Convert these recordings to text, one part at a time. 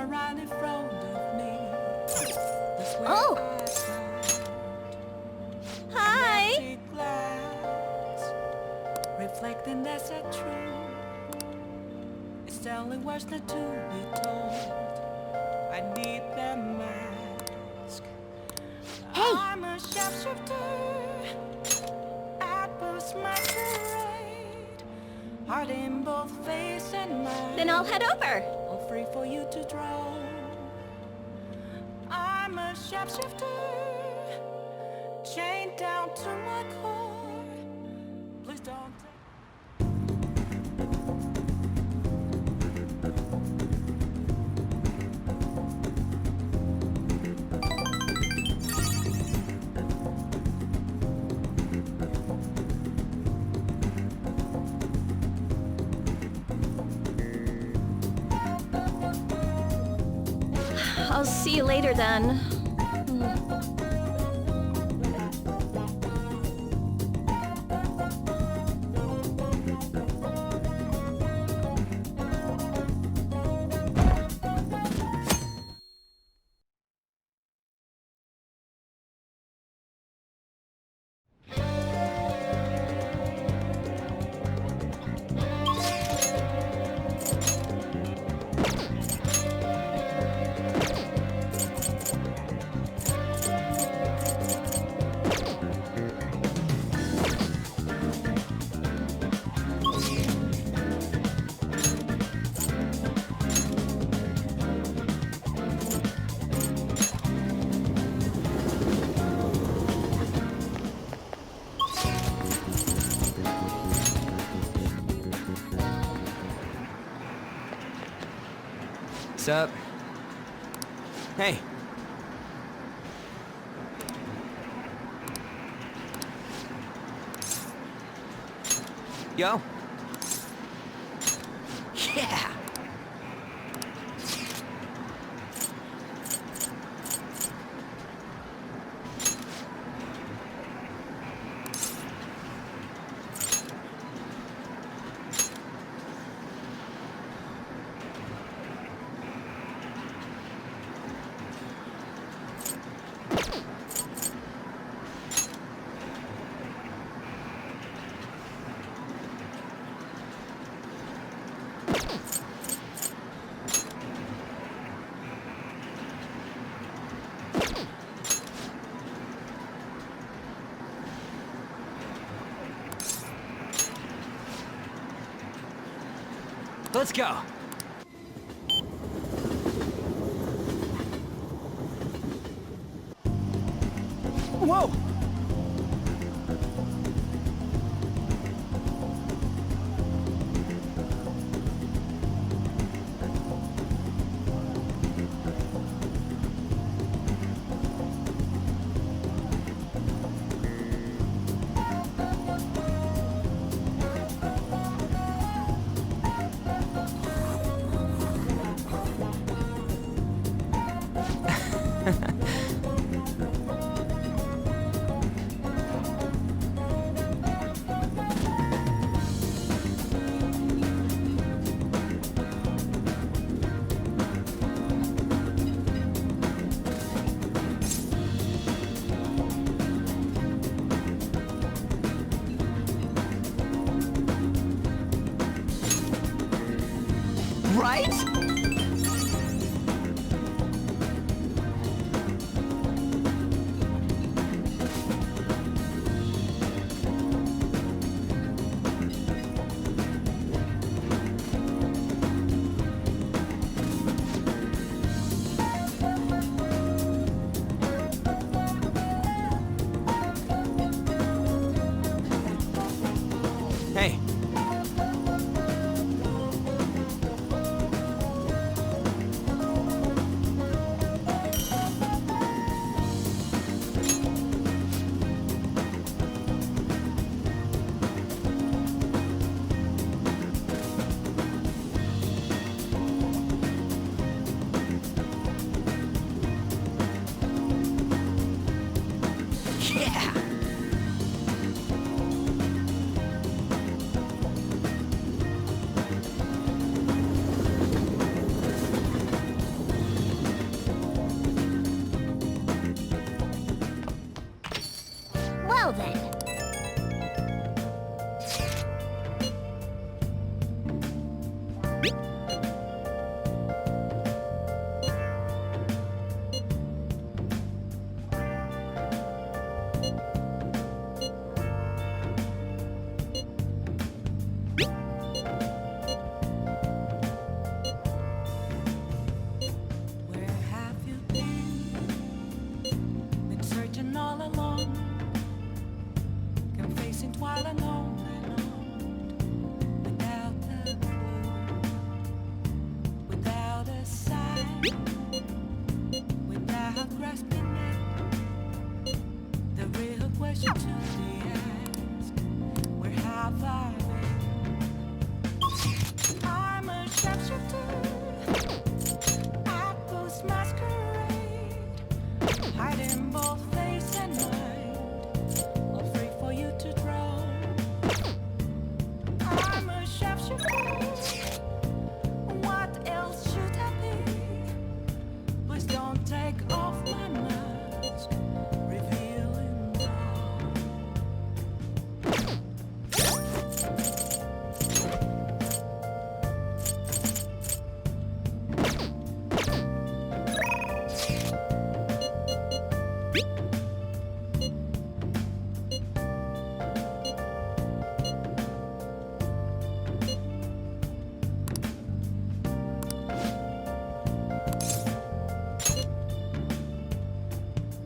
are right in front of me. That's where Oh. I stand. Hi! Empty glass, reflecting that's a truth. It's telling words not to be told. I need that mask. Hey! I'm a sharpshooter. I boost my parade. Heart in both face and mind. Then I'll head over. All free for you to draw. I'm a sharpshooter. Chained down to my core. Please don't take. I'll see you later then. What's up? Hey. Yo. Yeah. Let's go. Whoa! Right? Hey. Where have you been? Been searching all along, confessing while alone without the clue, without a sign, without grasping it. The real question to be asked: where have I been? I'm a sharpshooter. Apples masquerade, hiding both face and mind, all free for you to draw. I'm a sharpshooter. What else should I be? Please don't take off my mask, revealing all.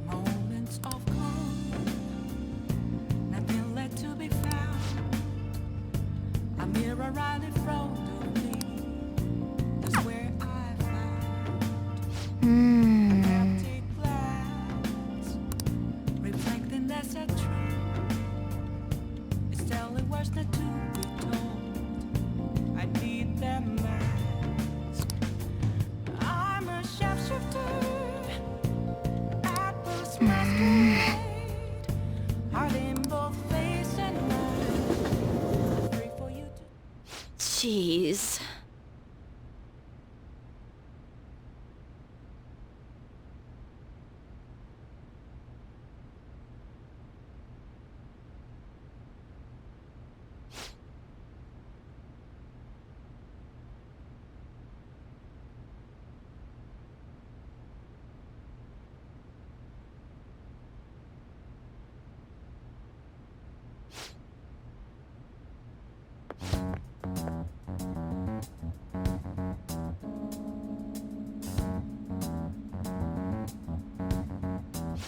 Moments of calm, nothing left to be found. A mirror right in front of me, that's where I found an empty glass, reflecting that's a truth. It's telling words not to be told. I need them masked. I'm a sharpshooter. Apples masquerade, heart in both face and mind. Free for you to. Jeez.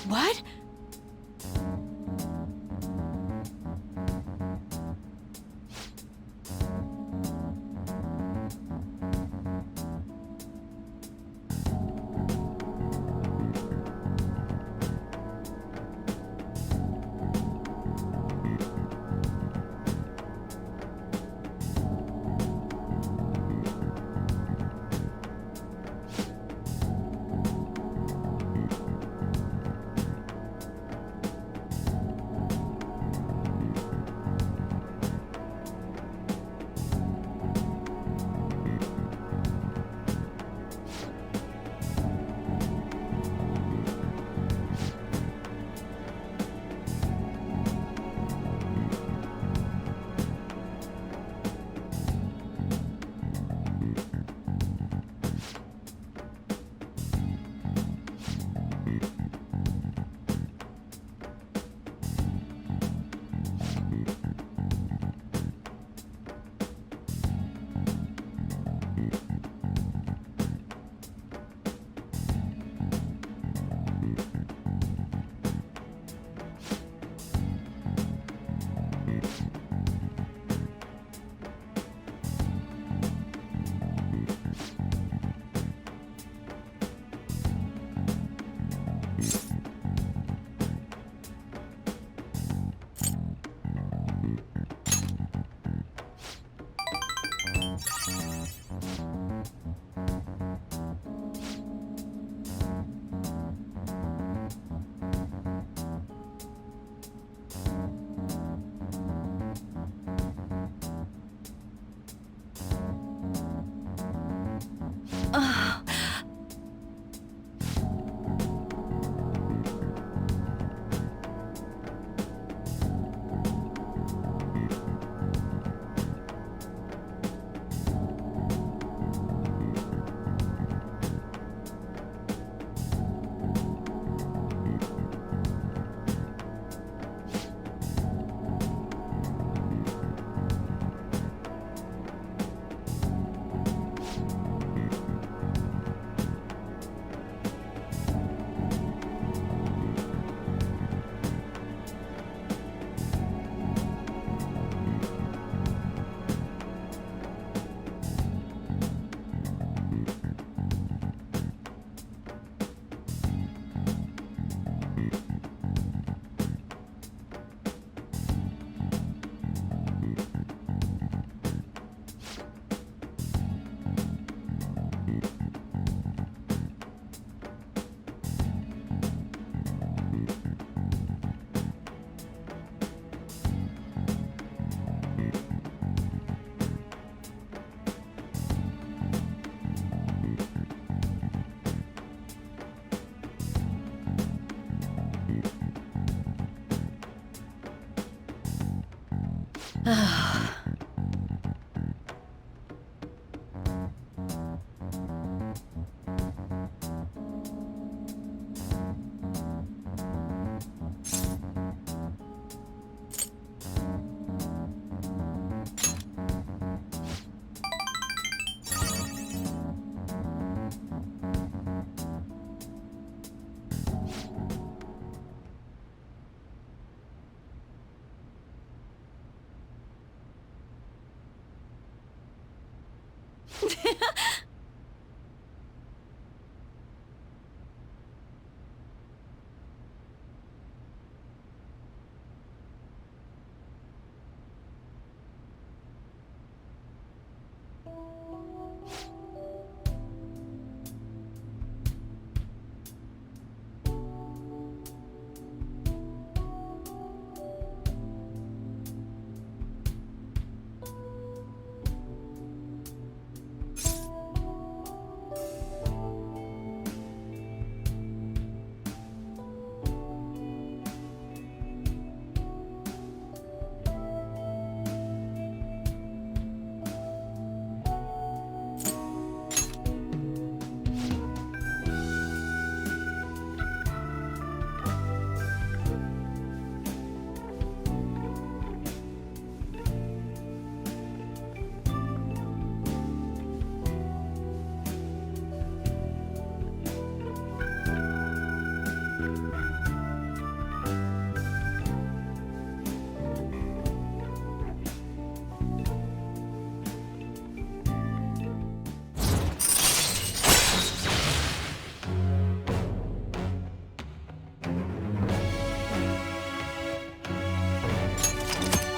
What?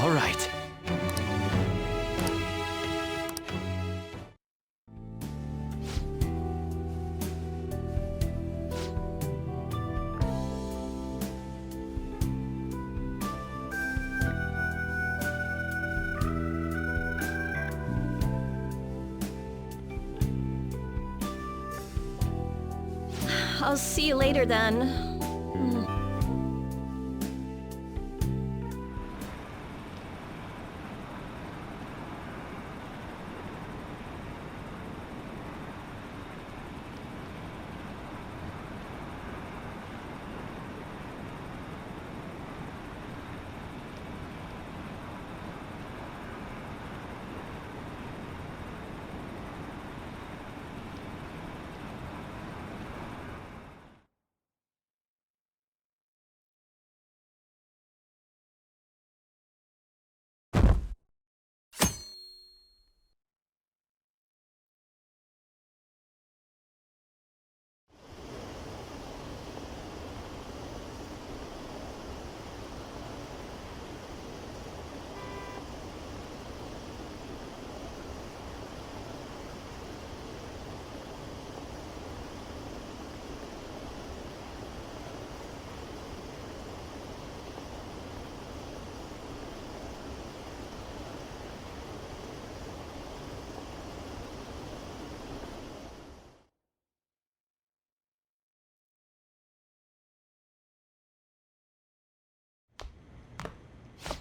All right. I'll see you later then.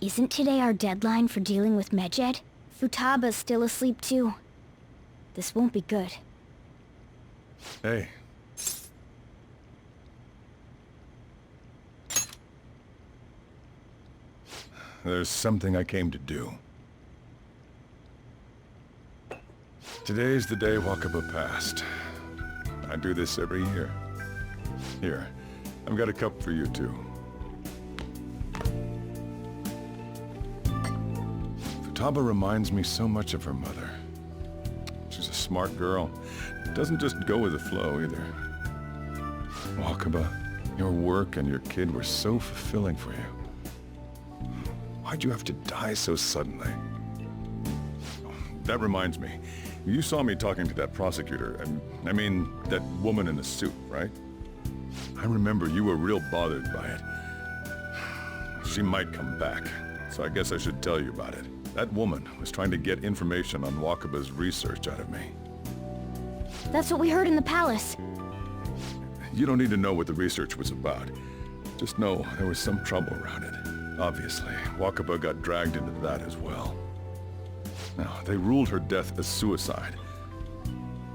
Isn't today our deadline for dealing with Medjed? Futaba's still asleep too. This won't be good. Hey. There's something I came to do. Today's the day Wakaba passed. I do this every year. Here, I've got a cup for you too. Futaba reminds me so much of her mother. She's a smart girl. Doesn't just go with the flow either. Wakaba, your work and your kid were so fulfilling for you. Why'd you have to die so suddenly? Oh, that reminds me. You saw me talking to that prosecutor, and I mean, that woman in the suit, right? I remember you were real bothered by it. She might come back, so I guess I should tell you about it. That woman was trying to get information on Wakaba's research out of me. That's what we heard in the palace. You don't need to know what the research was about. Just know there was some trouble around it. Obviously, Wakaba got dragged into that as well. Now, they ruled her death as suicide.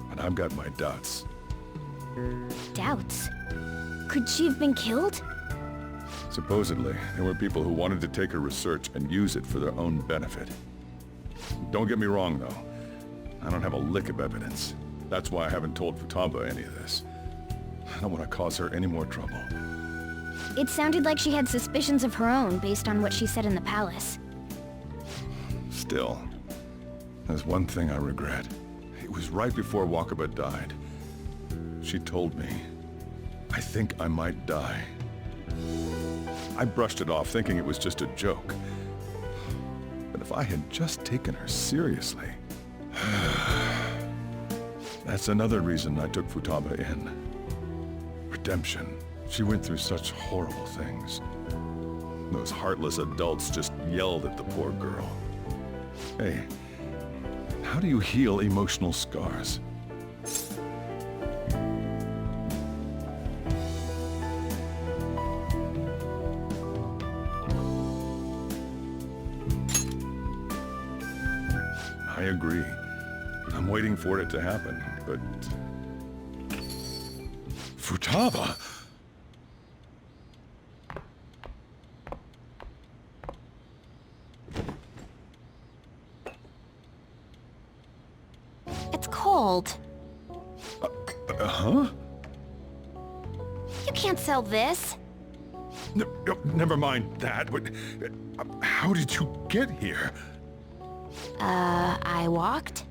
But I've got my doubts. Doubts? Could she have been killed? Supposedly, there were people who wanted to take her research and use it for their own benefit. Don't get me wrong, though. I don't have a lick of evidence. That's why I haven't told Futaba any of this. I don't want to cause her any more trouble. It sounded like she had suspicions of her own based on what she said in the palace. Still, there's one thing I regret. It was right before Wakaba died. She told me, I think I might die. I brushed it off, thinking it was just a joke. But if I had just taken her seriously... That's another reason I took Futaba in. Redemption. She went through such horrible things. Those heartless adults just yelled at the poor girl. Hey, how do you heal emotional scars? I agree. I'm waiting for it to happen, but... Futaba! It's cold. Huh? You can't sell this. Never mind that, but... how did you get here? I walked?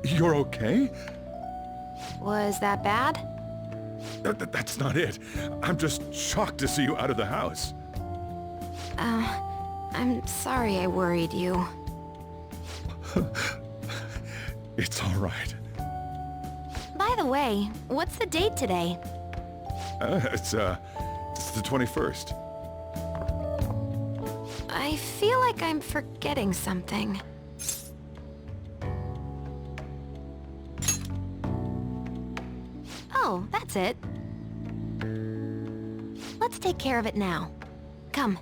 You're okay? Was that bad? That's not it. I'm just shocked to see you out of the house. I'm sorry I worried you. It's all right. By the way, what's the date today? It's the 21st. I feel like I'm forgetting something. Oh, that's it. Let's take care of it now. Come.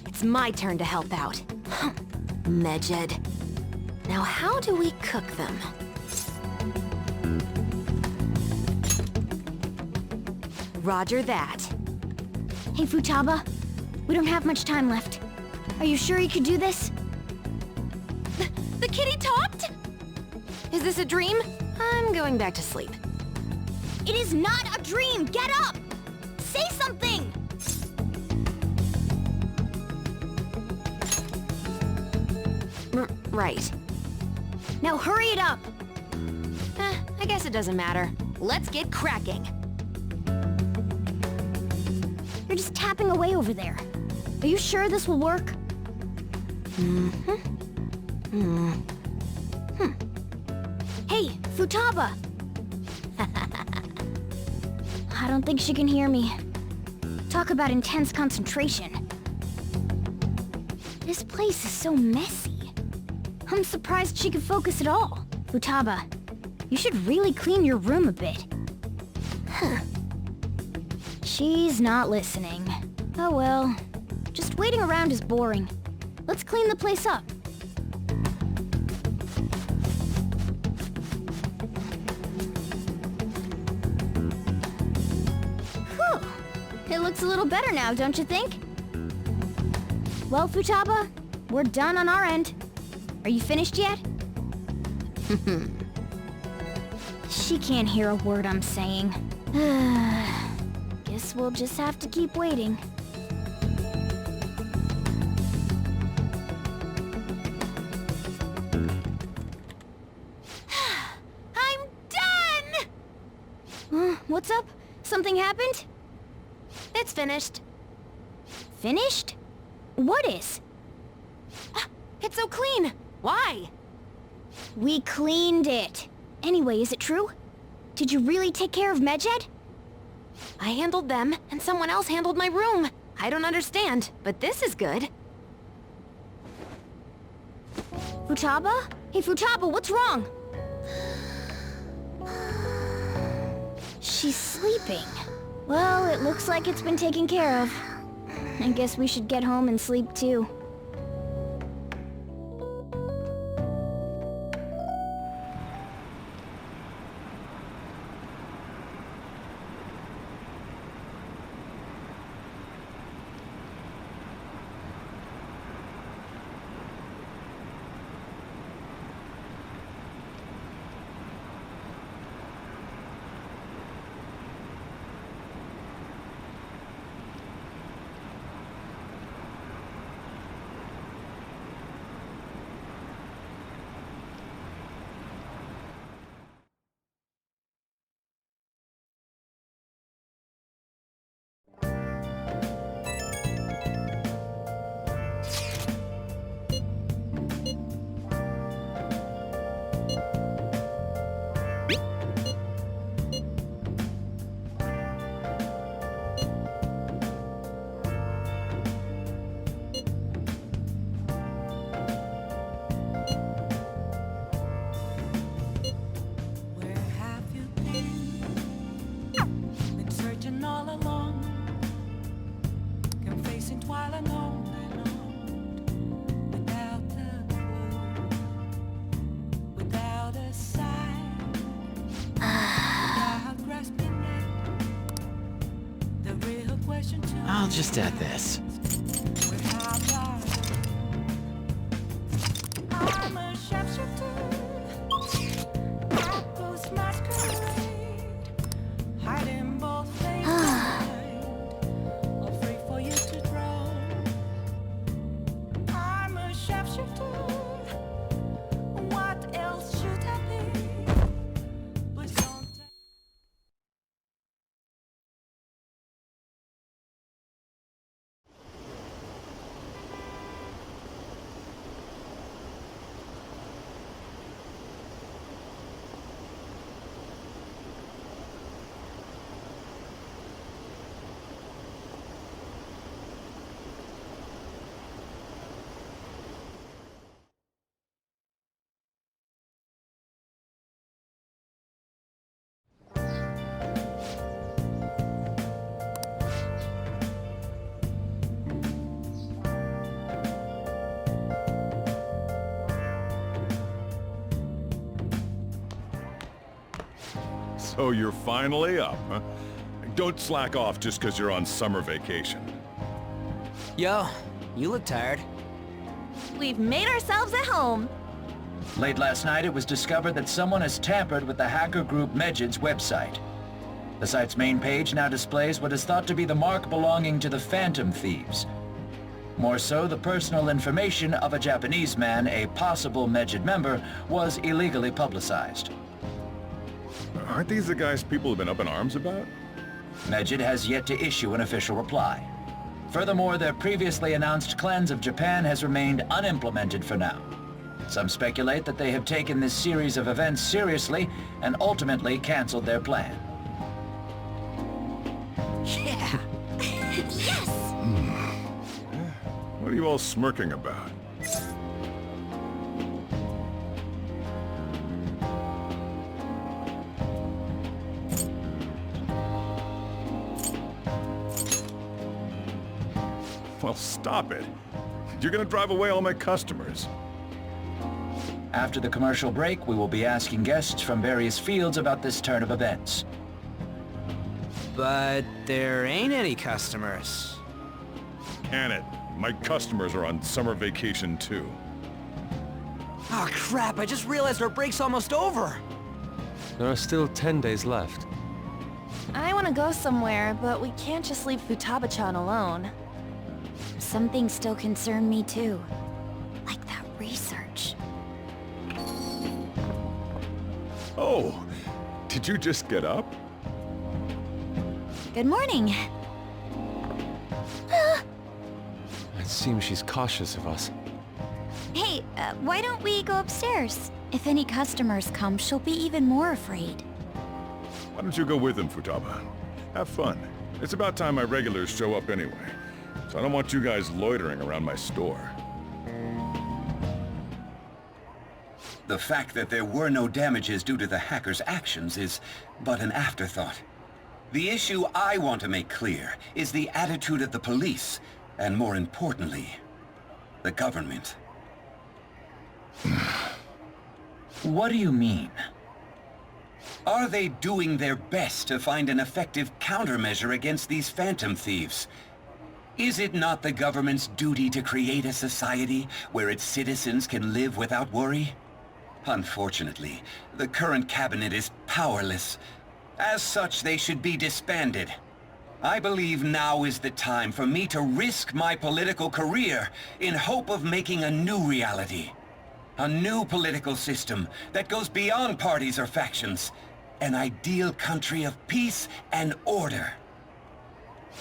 It's my turn to help out. Medjed. Now how do we cook them? Roger that. Hey, Futaba. We don't have much time left. Are you sure you could do this? The kitty talked? Is this a dream? I'm going back to sleep. It is not a dream! Get up! Say something! Right. Now hurry it up! I guess it doesn't matter. Let's get cracking. You're just tapping away over there. Are you sure this will work? Hey, Futaba! I don't think she can hear me. Talk about intense concentration. This place is so messy. I'm surprised she could focus at all. Futaba, you should really clean your room a bit. She's not listening. Oh well. Just waiting around is boring. Let's clean the place up. Whew. It looks a little better now, don't you think? Well, Futaba, we're done on our end. Are you finished yet? She can't hear a word I'm saying. Guess we'll just have to keep waiting. What's up? Something happened? It's finished. Finished? What is? It's so clean. Why? We cleaned it. Anyway, is it true? Did you really take care of Medjed? I handled them, and someone else handled my room. I don't understand, but this is good. Futaba? Hey, Futaba, what's wrong? She's sleeping. Well, it looks like it's been taken care of. I guess we should get home and sleep too. Where have you been? Been searching all along, confessing while alone and on, without a clue, without a sign, without grasping it. The real question to I'll just add this. where have I? I'm a sharpshooter. Apples masquerade, hiding both face and mind, afraid for you to drown. I'm a sharpshooter. What else should I be? But don't. So you're finally up, huh? Don't slack off just because you're on summer vacation. Yo, you look tired. We've made ourselves at home. Late last night, it was discovered that someone has tampered with the hacker group Medjed's website. The site's main page now displays what is thought to be the mark belonging to the Phantom Thieves. More so, the personal information of a Japanese man, a possible Medjed member, was illegally publicized. Aren't these the guys people have been up in arms about? Medjed has yet to issue an official reply. Furthermore, their previously announced cleanse of Japan has remained unimplemented for now. Some speculate that they have taken this series of events seriously and ultimately canceled their plan. Yeah. What are you all smirking about? Well, stop it. You're gonna drive away all my customers. After the commercial break, we will be asking guests from various fields about this turn of events. But there ain't any customers. Can it? My customers are on summer vacation too. Oh crap, I just realized our break's almost over. There are still 10 days left. I want to go somewhere, but we can't just leave Futaba-chan alone. Some things still concern me too. Like that research. Oh, did you just get up? Good morning. It seems she's cautious of us. Hey, why don't we go upstairs? If any customers come, she'll be even more afraid. Why don't you go with him, Futaba? Have fun. It's about time my regulars show up anyway. So I don't want you guys loitering around my store. The fact that there were no damages due to the hacker's actions is but an afterthought. The issue I want to make clear is the attitude of the police, and more importantly, the government. What do you mean? Are they doing their best to find an effective countermeasure against these phantom thieves? Is it not the government's duty to create a society where its citizens can live without worry? Unfortunately, the current cabinet is powerless. As such, they should be disbanded. I believe now is the time for me to risk my political career in hope of making a new reality. A new political system that goes beyond parties or factions. An ideal country of peace and order.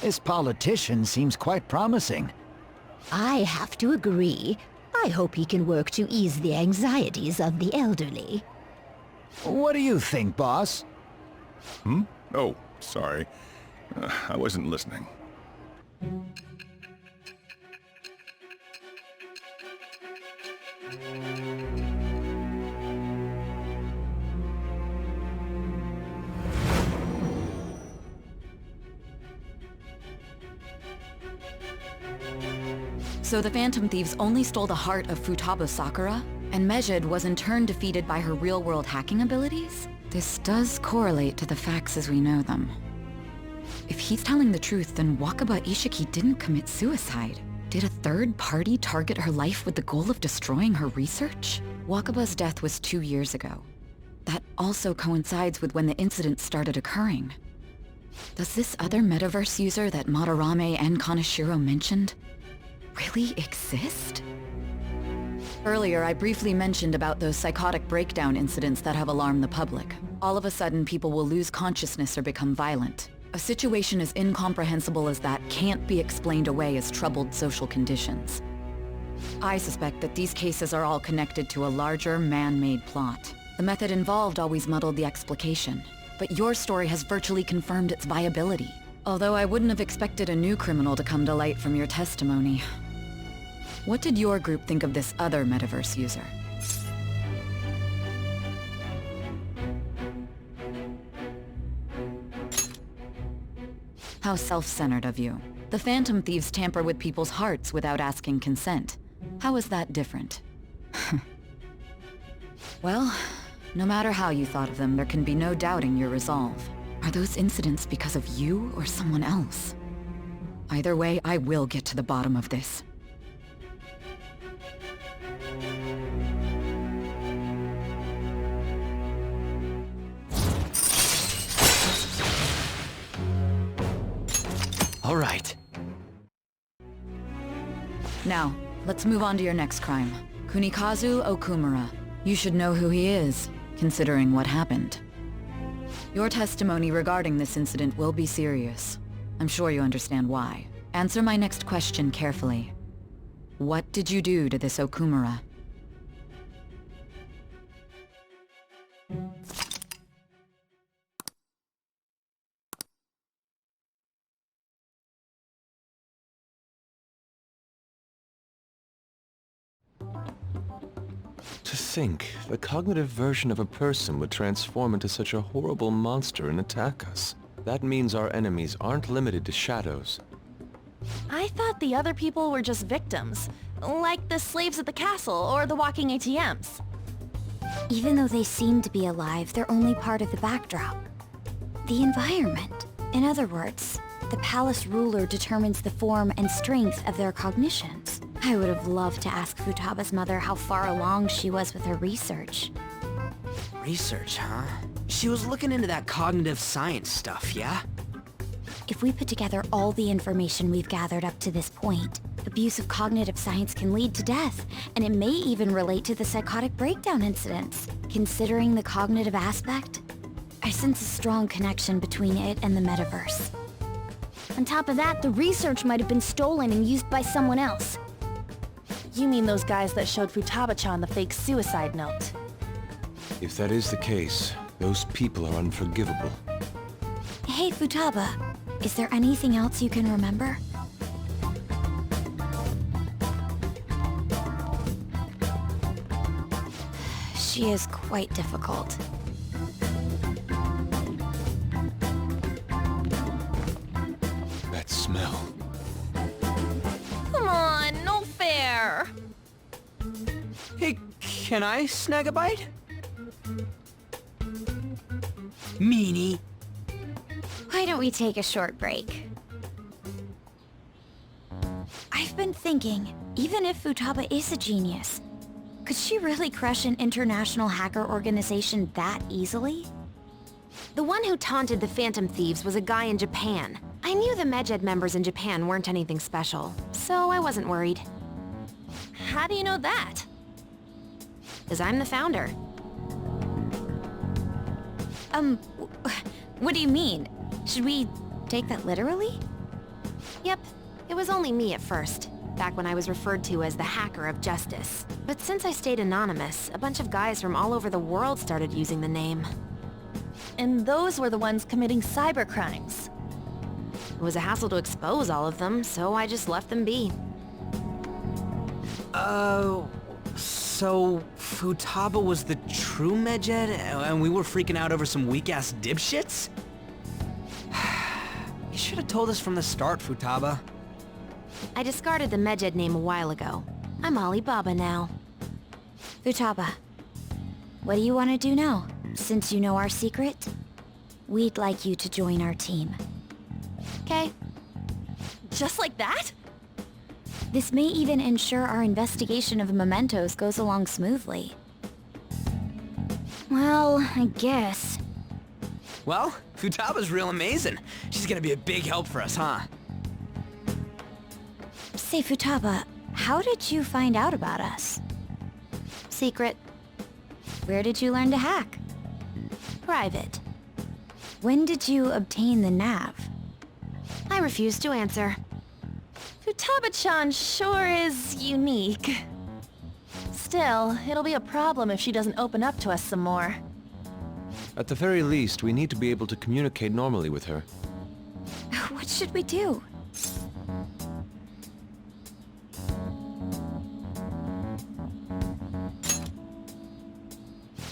This politician seems quite promising. I have to agree. I hope he can work to ease the anxieties of the elderly. What do you think, boss? Oh, sorry. I wasn't listening. So the Phantom Thieves only stole the heart of Futaba Sakura, and Medjed was in turn defeated by her real-world hacking abilities? This does correlate to the facts as we know them. If he's telling the truth, then Wakaba Ishiki didn't commit suicide. Did a third party target her life with the goal of destroying her research? Wakaba's death was 2 years ago. That also coincides with when the incident started occurring. Does this other metaverse user that Madarame and Kaneshiro mentioned really exist? Earlier, I briefly mentioned about those psychotic breakdown incidents that have alarmed the public. All of a sudden, people will lose consciousness or become violent. A situation as incomprehensible as that can't be explained away as troubled social conditions. I suspect that these cases are all connected to a larger, man-made plot. The method involved always muddled the explication, but your story has virtually confirmed its viability. Although I wouldn't have expected a new criminal to come to light from your testimony. What did your group think of this other metaverse user? How self-centered of you. The Phantom Thieves tamper with people's hearts without asking consent. How is that different? Well, no matter how you thought of them, there can be no doubting your resolve. Are those incidents because of you or someone else? Either way, I will get to the bottom of this. All right. Now, let's move on to your next crime. Kunikazu Okumura. You should know who he is, considering what happened. Your testimony regarding this incident will be serious. I'm sure you understand why. Answer my next question carefully. What did you do to this Okumura? To think, the cognitive version of a person would transform into such a horrible monster and attack us. That means our enemies aren't limited to shadows. I thought the other people were just victims, like the slaves at the castle or the walking ATMs. Even though they seem to be alive, they're only part of the backdrop. The environment. In other words, the palace ruler determines the form and strength of their cognitions. I would have loved to ask Futaba's mother how far along she was with her research. Research, huh? She was looking into that cognitive science stuff, yeah? If we put together all the information we've gathered up to this point, abuse of cognitive science can lead to death, and it may even relate to the psychotic breakdown incidents. Considering the cognitive aspect, I sense a strong connection between it and the metaverse. On top of that, the research might have been stolen and used by someone else. You mean those guys that showed Futaba-chan the fake suicide note? If that is the case, those people are unforgivable. Hey, Futaba, is there anything else you can remember? She is quite difficult. That smell. Come on, no fair! Hey, can I snag a bite? Meanie. Why don't we take a short break? I've been thinking, even if Futaba is a genius, could she really crush an international hacker organization that easily? The one who taunted the Phantom Thieves was a guy in Japan. I knew the Medjed members in Japan weren't anything special, so I wasn't worried. How do you know that? 'Cause I'm the founder. What do you mean? Should we take that literally? Yep, it was only me at first, back when I was referred to as the Hacker of Justice. But since I stayed anonymous, a bunch of guys from all over the world started using the name. And those were the ones committing cybercrimes. It was a hassle to expose all of them, so I just left them be. So Futaba was the true Medjed, and we were freaking out over some weak-ass dipshits? You should have told us from the start, Futaba. I discarded the Medjed name a while ago. I'm Alibaba now. Futaba, what do you want to do now? Since you know our secret, we'd like you to join our team. Okay. Just like that? This may even ensure our investigation of mementos goes along smoothly. Well, I guess. Well, Futaba's real amazing. She's gonna be a big help for us, huh? Say, Futaba, how did you find out about us? Secret. Where did you learn to hack? Private. When did you obtain the nav? I refuse to answer. Futaba-chan sure is unique. Still, it'll be a problem if she doesn't open up to us some more. At the very least, we need to be able to communicate normally with her. What should we do?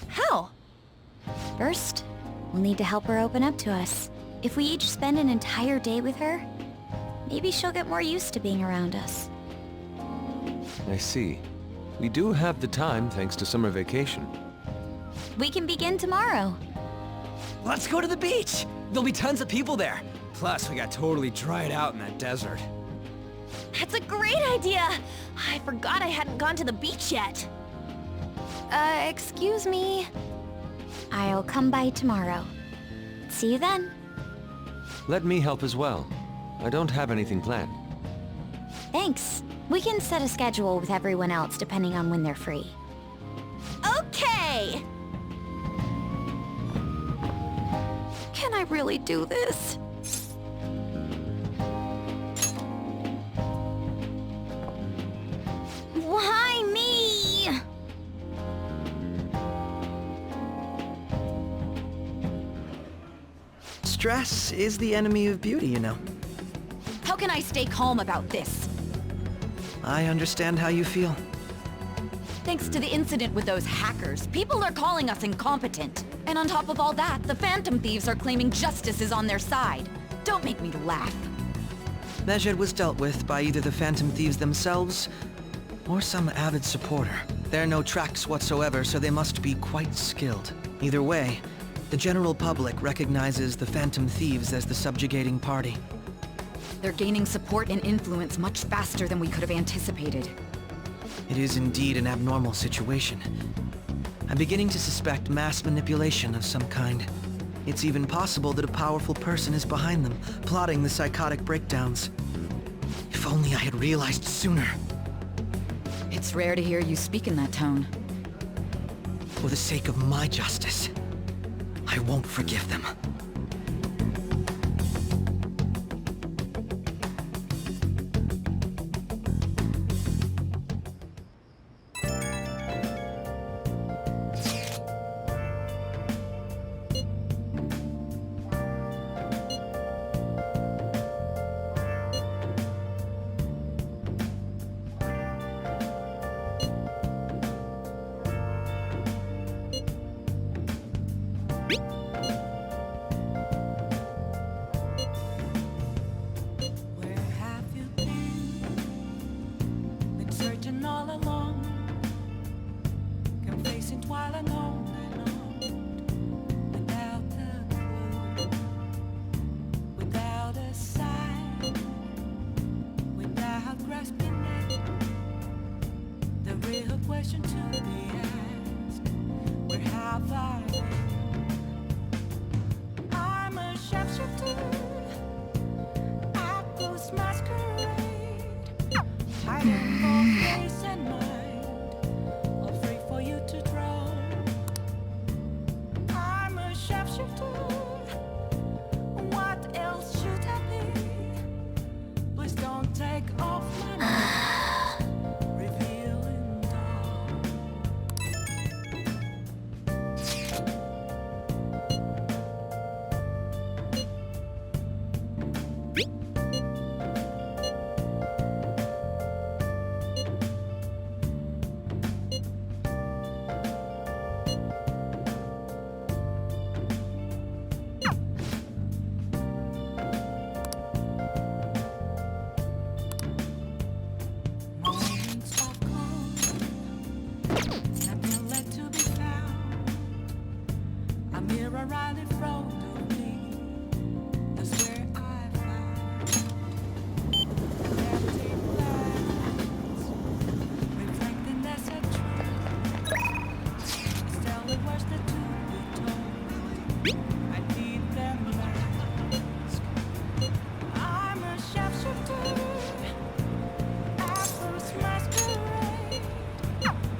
How? First, we'll need to help her open up to us. If we each spend an entire day with her, maybe she'll get more used to being around us. I see. We do have the time thanks to summer vacation. We can begin tomorrow. Let's go to the beach! There'll be tons of people there. Plus, we got totally dried out in that desert. That's a great idea! I forgot I hadn't gone to the beach yet. Excuse me? I'll come by tomorrow. See you then. Let me help as well. I don't have anything planned. Thanks. We can set a schedule with everyone else depending on when they're free. Okay! Can I really do this? Why me? Stress is the enemy of beauty, you know. How can I stay calm about this? I understand how you feel. Thanks to the incident with those hackers, people are calling us incompetent. And on top of all that, the Phantom Thieves are claiming justice is on their side. Don't make me laugh. Medjed was dealt with by either the Phantom Thieves themselves or some avid supporter. There are no tracks whatsoever, so they must be quite skilled. Either way, the general public recognizes the Phantom Thieves as the subjugating party. They're gaining support and influence much faster than we could have anticipated. It is indeed an abnormal situation. I'm beginning to suspect mass manipulation of some kind. It's even possible that a powerful person is behind them, plotting the psychotic breakdowns. If only I had realized sooner. It's rare to hear you speak in that tone. For the sake of my justice, I won't forgive them. all alone, complacent while unknown and old, without a clue, without a sign, without grasping it. The real question to be asked: where have I been? I'm a shapeshifter, Atlus masquerade, hiding both face and mind, all free for you to draw. I'm a shapeshifter, what else should I be? Please don't take off my mask, revealing dawn. Moments of calm, nothing left to be found. A mirror right in front of me, that's where I found empty glass, reflecting as a truth. Still it was the to be told. I need them last. I'm a shapeshifter, Atlus masquerade,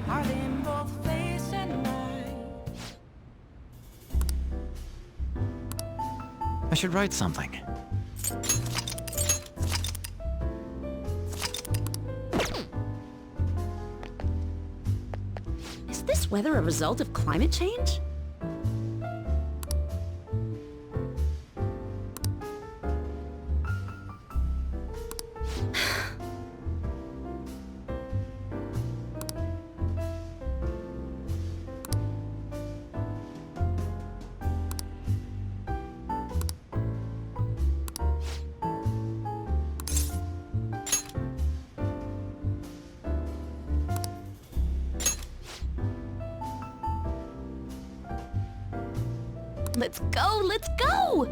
heart in both face and mind. I should write something. Is this weather a result of climate change? Let's go, let's go!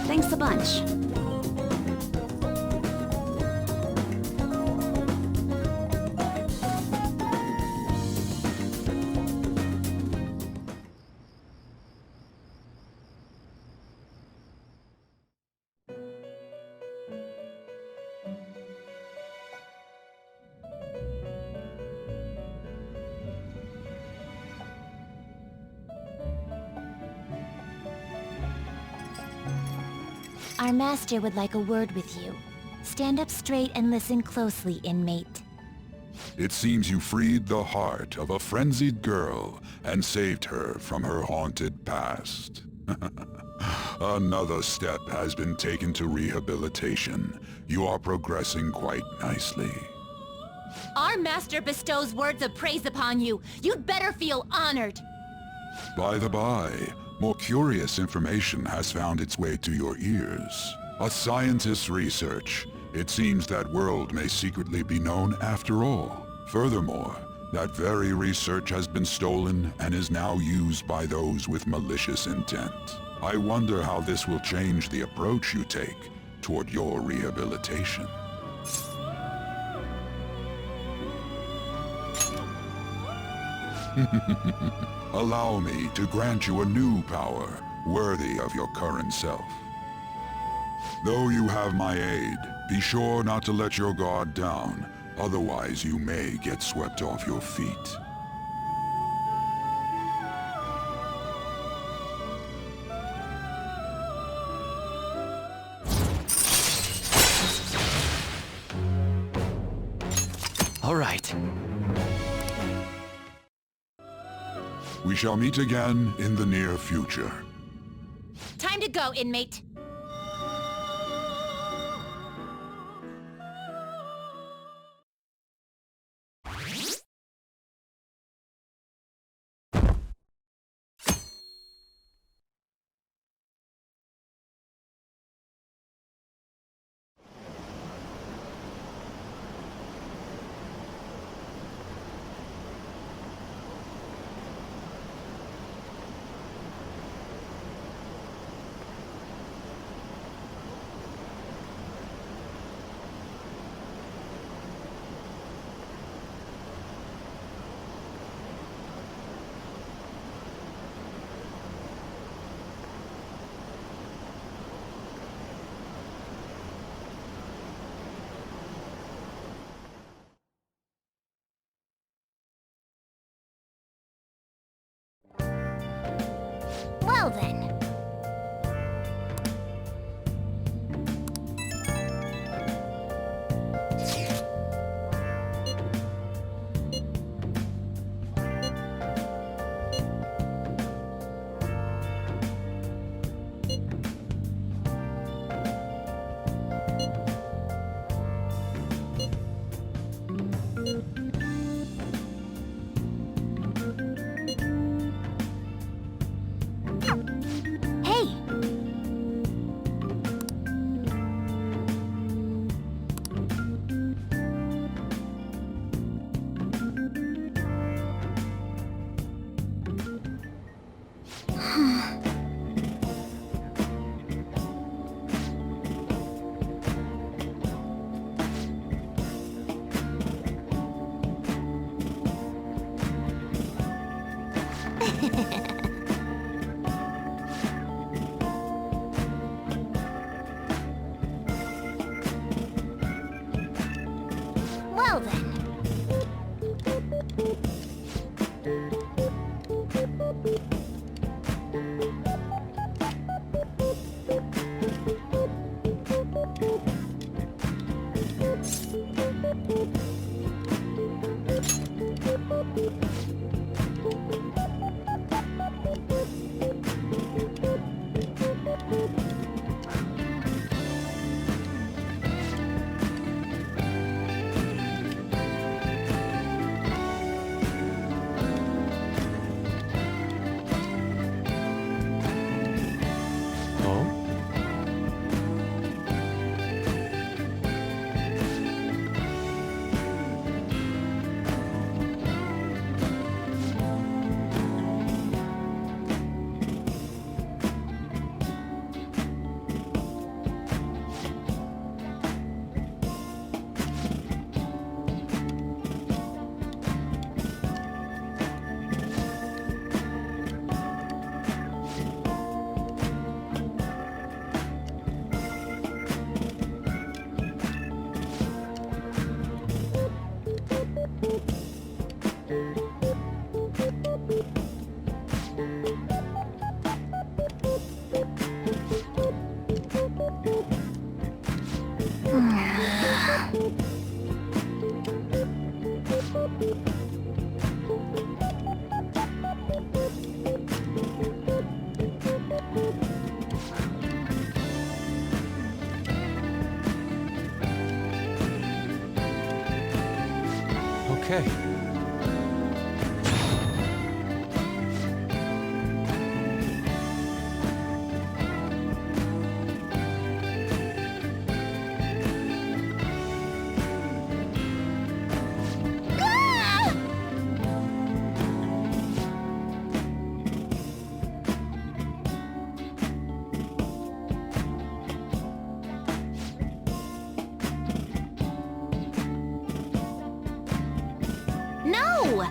Thanks a bunch. Our master would like a word with you. Stand up straight and listen closely, inmate. It seems you freed the heart of a frenzied girl and saved her from her haunted past. Another step has been taken to rehabilitation. You are progressing quite nicely. Our master bestows words of praise upon you. You'd better feel honored. By the by, more curious information has found its way to your ears. A scientist's research. It seems that world may secretly be known after all. Furthermore, that very research has been stolen and is now used by those with malicious intent. I wonder how this will change the approach you take toward your rehabilitation. Allow me to grant you a new power, worthy of your current self. Though you have my aid, be sure not to let your guard down, otherwise you may get swept off your feet. All right. We shall meet again in the near future. Time to go, inmate. Well then. Well then. Okay. No!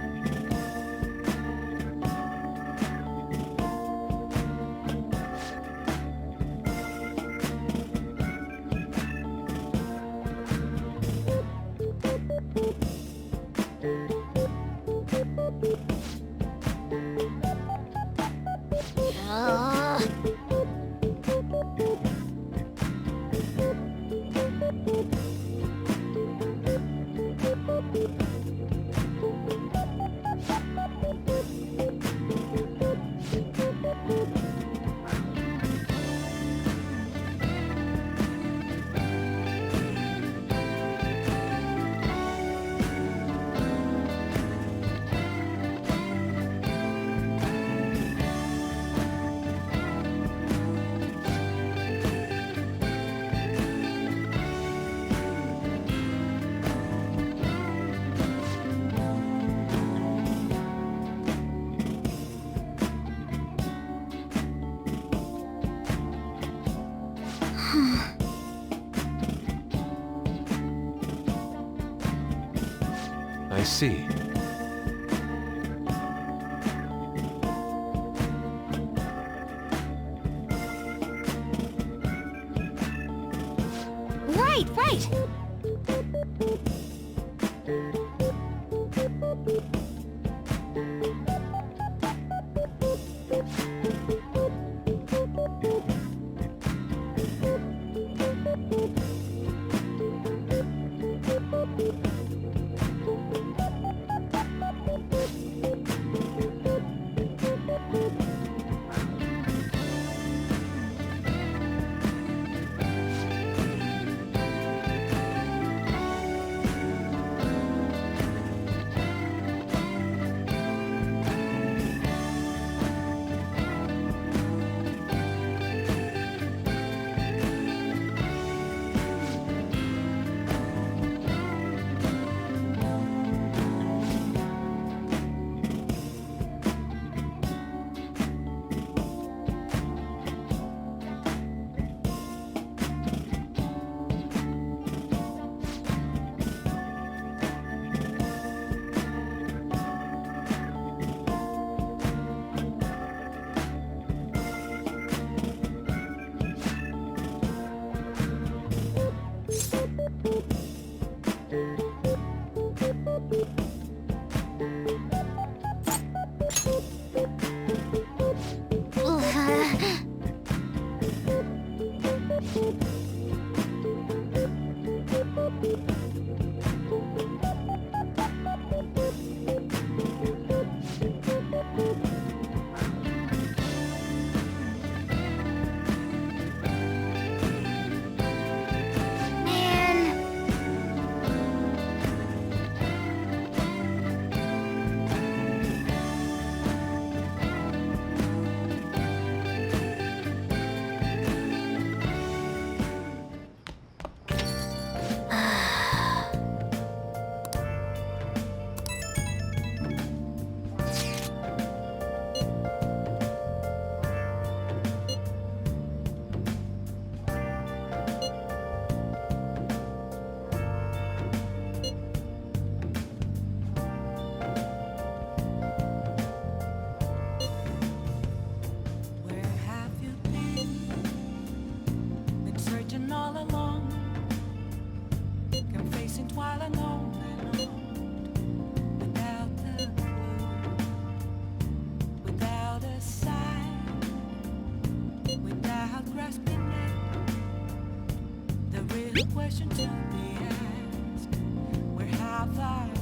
I see. Right, right! Question to be asked, where have I